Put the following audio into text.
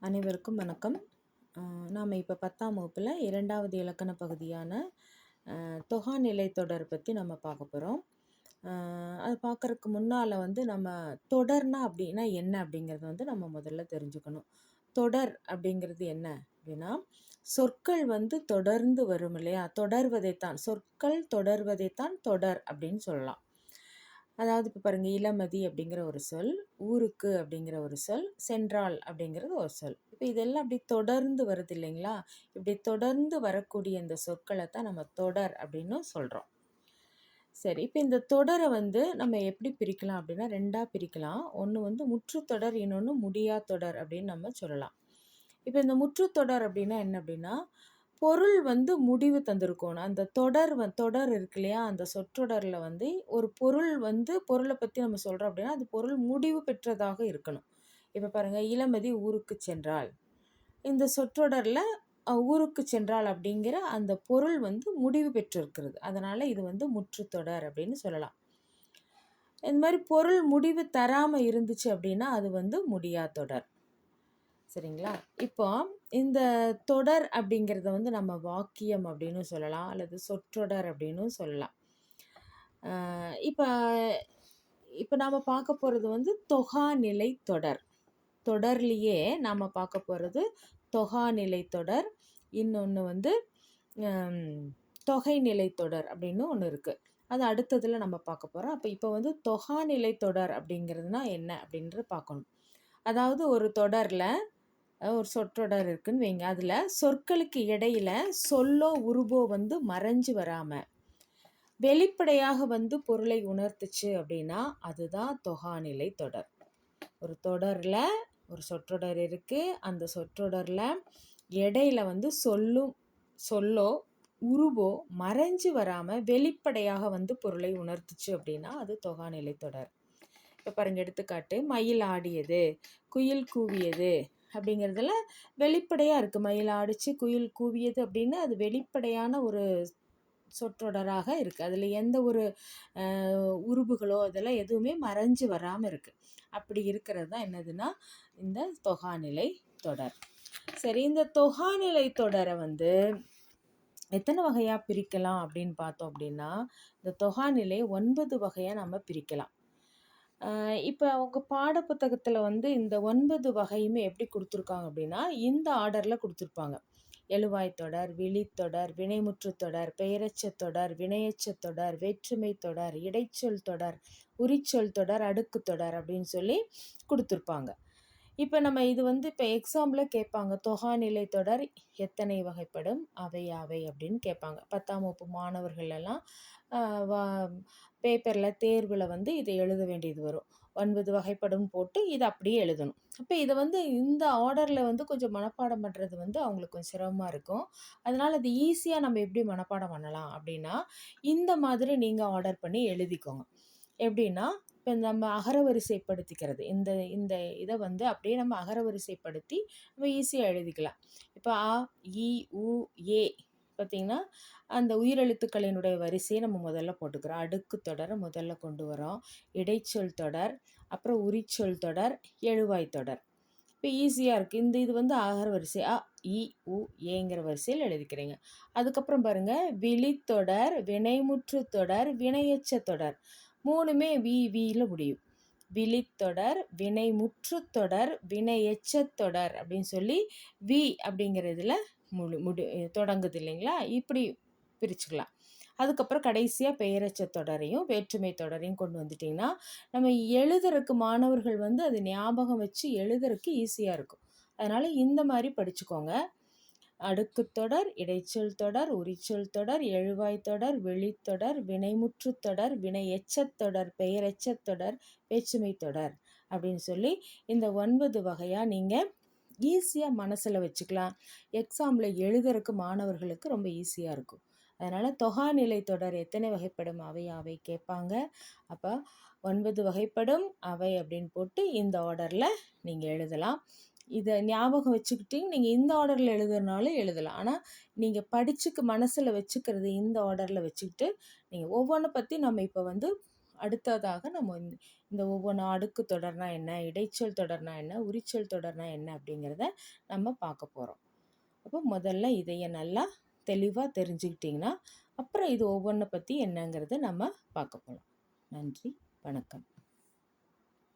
அனைவருக்கும் வணக்கம். நாம் இப்போ 10ஆம் வகுப்பில் 2வது இலக்கண பகுதியான தொகாநிலை தொடர் பற்றி நம்ம பார்க்க போகிறோம். அது பார்க்குறதுக்கு முன்னால் நம்ம தொடர்னா அப்படின்னா என்ன அப்படிங்கிறத நம்ம முதல்ல தெரிஞ்சுக்கணும். தொடர் அப்படிங்கிறது என்ன அப்படின்னா, சொற்கள் தொடர்ந்து வரும் இல்லையா, தொடர்வதைத்தான் சொற்கள் தொடர்வதைத்தான் தொடர் அப்படின்னு சொல்லலாம். அதாவது இப்போ பாருங்கள், இளமதி அப்படிங்கிற ஒரு சொல், ஊருக்கு அப்படிங்கிற ஒரு சொல், சென்றாள் அப்படிங்கிறது ஒரு சொல். இப்போ இதெல்லாம் அப்படி தொடர்ந்து வருது இல்லைங்களா, இப்படி தொடர்ந்து வரக்கூடிய இந்த சொற்களை தான் நம்ம தொடர் அப்படின்னு சொல்கிறோம். சரி, இப்போ இந்த தொடரை நம்ம எப்படி பிரிக்கலாம் அப்படின்னா, ரெண்டாக பிரிக்கலாம். ஒன்று முற்றுத்தொடர், இன்னொன்று முடியா தொடர் அப்படின்னு நம்ம சொல்லலாம். இப்போ இந்த முற்றுத்தொடர் அப்படின்னா என்ன அப்படின்னா, பொருள் முடிவு தந்திருக்கணும். அந்த தொடர் இருக்கு இல்லையா, அந்த சொற்றொடரில் ஒரு பொருள் பொருளை பற்றி நம்ம சொல்கிறோம் அப்படின்னா, அது பொருள் முடிவு பெற்றதாக இருக்கணும். இப்போ பாருங்கள், இளமதி ஊருக்கு சென்றாள். இந்த சொற்றொடரில் ஊருக்கு சென்றாள் அப்படிங்கிற அந்த பொருள் முடிவு பெற்றிருக்கிறது. அதனால் இது முற்றுத்தொடர் அப்படின்னு சொல்லலாம். இந்த மாதிரி பொருள் முடிவு தராமல் இருந்துச்சு அப்படின்னா அது முடியா தொடர். சரிங்களா? இப்போ இந்த தொடர் அப்படிங்கிறத நம்ம வாக்கியம் அப்படின்னு சொல்லலாம், அல்லது சொற்றொடர் அப்படின்னு சொல்லலாம். இப்போ இப்போ நாம் பார்க்க போகிறது தொகாநிலை தொடர். தொடர்லேயே நாம் பார்க்க போகிறது தொகாநிலை தொடர், இன்னொன்று தொகைநிலை தொடர் அப்படின்னு ஒன்று இருக்குது. அது அடுத்ததில் நம்ம பார்க்க போகிறோம். அப்போ இப்போ தொகாநிலை தொடர் அப்படிங்கிறதுனா என்ன அப்படின்றது பார்க்கணும். அதாவது ஒரு தொடரில் ஒரு சொற்றொடர் இருக்குன்னு வைங்க, அதில் சொற்களுக்கு இடையில சொல்லோ உருவோ மறைஞ்சு வராமல் வெளிப்படையாக பொருளை உணர்த்துச்சு அப்படின்னா அதுதான் தொகாநிலை தொடர். ஒரு தொடரில் ஒரு சொற்றொடர் இருக்குது, அந்த சொற்றொடரில் இடையில சொல்லோ உருவோ மறைஞ்சு வராமல் வெளிப்படையாக பொருளை உணர்த்துச்சு அப்படின்னா அது தொகாநிலை தொடர். இப்போ பாருங்க, எடுத்துக்காட்டு, மயில் ஆடியது, குயில் கூவியது அப்படிங்கிறதுல வெளிப்படையாக இருக்குது. மயில் ஆடிச்சு, குயில் கூவியது அப்படின்னு அது வெளிப்படையான ஒரு சொற்றொடராக இருக்குது. அதில் எந்த ஒரு உருவுகளோ அதெல்லாம் எதுவுமே மறைஞ்சு வராமல் இருக்குது. அப்படி இருக்கிறது தான் என்னதுன்னா இந்த தொகாநிலை தொடர். சரி, இந்த தொகாநிலை தொடரை எத்தனை வகையாக பிரிக்கலாம் அப்படின்னு பார்த்தோம் அப்படின்னா, இந்த தொகாநிலை 9 வகையாக நம்ம பிரிக்கலாம். இப்போ அவங்க பாடப்புத்தகத்தில் இந்த 9 வகையுமே எப்படி கொடுத்துருக்காங்க அப்படின்னா, இந்த ஆர்டரில் கொடுத்துருப்பாங்க. எழுவாய் தொடர், விழித்தொடர், வினைமுற்றுத் தொடர், பெயரெச்சத் தொடர், வினையெச்சத் தொடர், வேற்றுமை தொடர், இடைச்சொல் தொடர், உரிச்சொல் தொடர், அடுக்கு தொடர் அப்படின்னு சொல்லி கொடுத்துருப்பாங்க. இப்போ நம்ம இது இப்போ எக்ஸாம்பிள் கேட்பாங்க, தொகாநிலை தொடர் எத்தனை வகைப்படும், அவை யாவை அப்படின்னு கேட்பாங்க. 10ஆம் வகுப்பு மாணவர்கள் எல்லாம் பேப்பரில் தேர்வில் இதை எழுத வேண்டியது வரும். 9 வகைப்படும் போட்டு இதை அப்படியே எழுதணும். அப்போ இதை இந்த ஆர்டரில் கொஞ்சம் மனப்பாடம் பண்ணுறது அவங்களுக்கு கொஞ்சம் சிரமமாக இருக்கும். அதனால் அது ஈஸியாக நம்ம எப்படி மனப்பாடம் பண்ணலாம் அப்படின்னா, இந்த மாதிரி நீங்கள் ஆர்டர் பண்ணி எழுதிக்கோங்க. எப்படின்னா, இப்போ நம்ம அகரவரிசைப்படுத்திக்கிறது, இந்த இந்த இதை அப்படியே நம்ம அகரவரிசைப்படுத்தி நம்ம ஈஸியாக எழுதிக்கலாம். இப்போ அ, இ, உ, ஏ பார்த்திங்கன்னா அந்த உயிரெழுத்துக்களினுடைய வரிசையை நம்ம முதல்ல போட்டுக்கிறோம். அடுக்கு தொடரை முதல்ல கொண்டு வரோம், இடைச்சொல் தொடர், அப்புறம் உரிச்சொல் தொடர், எழுவாய் தொடர். இப்போ ஈஸியாக இருக்குது. இது அகர வரிசை அ, இ, உ, ஏங்கிற வரிசையில் எழுதிக்கிறீங்க. அதுக்கப்புறம் பாருங்கள், விழித்தொடர், வினைமுற்று தொடர், வினையெச்ச தொடர், மூணுமே வியில் முடியும். விழித்தொடர், வினைமுற்று தொடர், வினையெச்ச தொடர் அப்படின்னு சொல்லி வி அப்படிங்கிறதுல தொடங்குது இல்லைங்களா, இப்படி பிரிச்சுக்கலாம். அதுக்கப்புறம் கடைசியாக பெயரெச்ச தொடரையும் வேற்றுமை தொடரையும் கொண்டு வந்துட்டிங்கன்னா நம்ம எழுதுறதுக்கு மாணவர்கள் அது ஞாபகம் வச்சு எழுதுறதுக்கு ஈஸியாக இருக்கும். அதனால் இந்த மாதிரி படிச்சுக்கோங்க. அடுக்கு தொடர், இடைச்சொல் தொடர், உரிச்சொல் தொடர், எழுவாய் தொடர், வெளித்தொடர், வினைமுற்று தொடர், வினையெச்சத் தொடர், பெயரெச்சத் தொடர், வேற்றுமை தொடர் அப்படின்னு சொல்லி இந்த 9 வகையாக நீங்கள் ஈஸியாக மனசில் வச்சுக்கலாம். எக்ஸாமில் எழுதுறதுக்கு மாணவர்களுக்கு ரொம்ப ஈஸியாக இருக்கும். அதனால் தொகாநிலை தொடர் எத்தனை வகைப்படும், அவை யாவை கேட்பாங்க. அப்போ 9 வகைப்படும் அவை அப்படின்னு போட்டு இந்த ஆர்டரில் நீங்கள் எழுதலாம். இதை ஞாபகம் வச்சுக்கிட்டு நீங்கள் இந்த ஆர்டரில் எழுதுறதுனாலும் எழுதலாம். ஆனால் நீங்கள் மனசில் வச்சுக்கிறது இந்த ஆர்டரில் வச்சுக்கிட்டு நீங்கள் ஒவ்வொன்றை பற்றி நம்ம இப்போ அடுத்ததாக நம்ம இந்த ஒவ்வொன்று அடுக்கு தொடர்னா என்ன, இடைச்சொல் தொடர்னா என்ன, உரிச்சொல் தொடர்னா என்ன அப்படிங்கிறத நம்ம பார்க்க போகிறோம். அப்போ முதல்ல இதைய நல்லா தெளிவாக தெரிஞ்சுக்கிட்டிங்கன்னா அப்புறம் இது ஒவ்வொன்றை பற்றி என்னங்கிறத நம்ம பார்க்க போகலாம். நன்றி, வணக்கம்.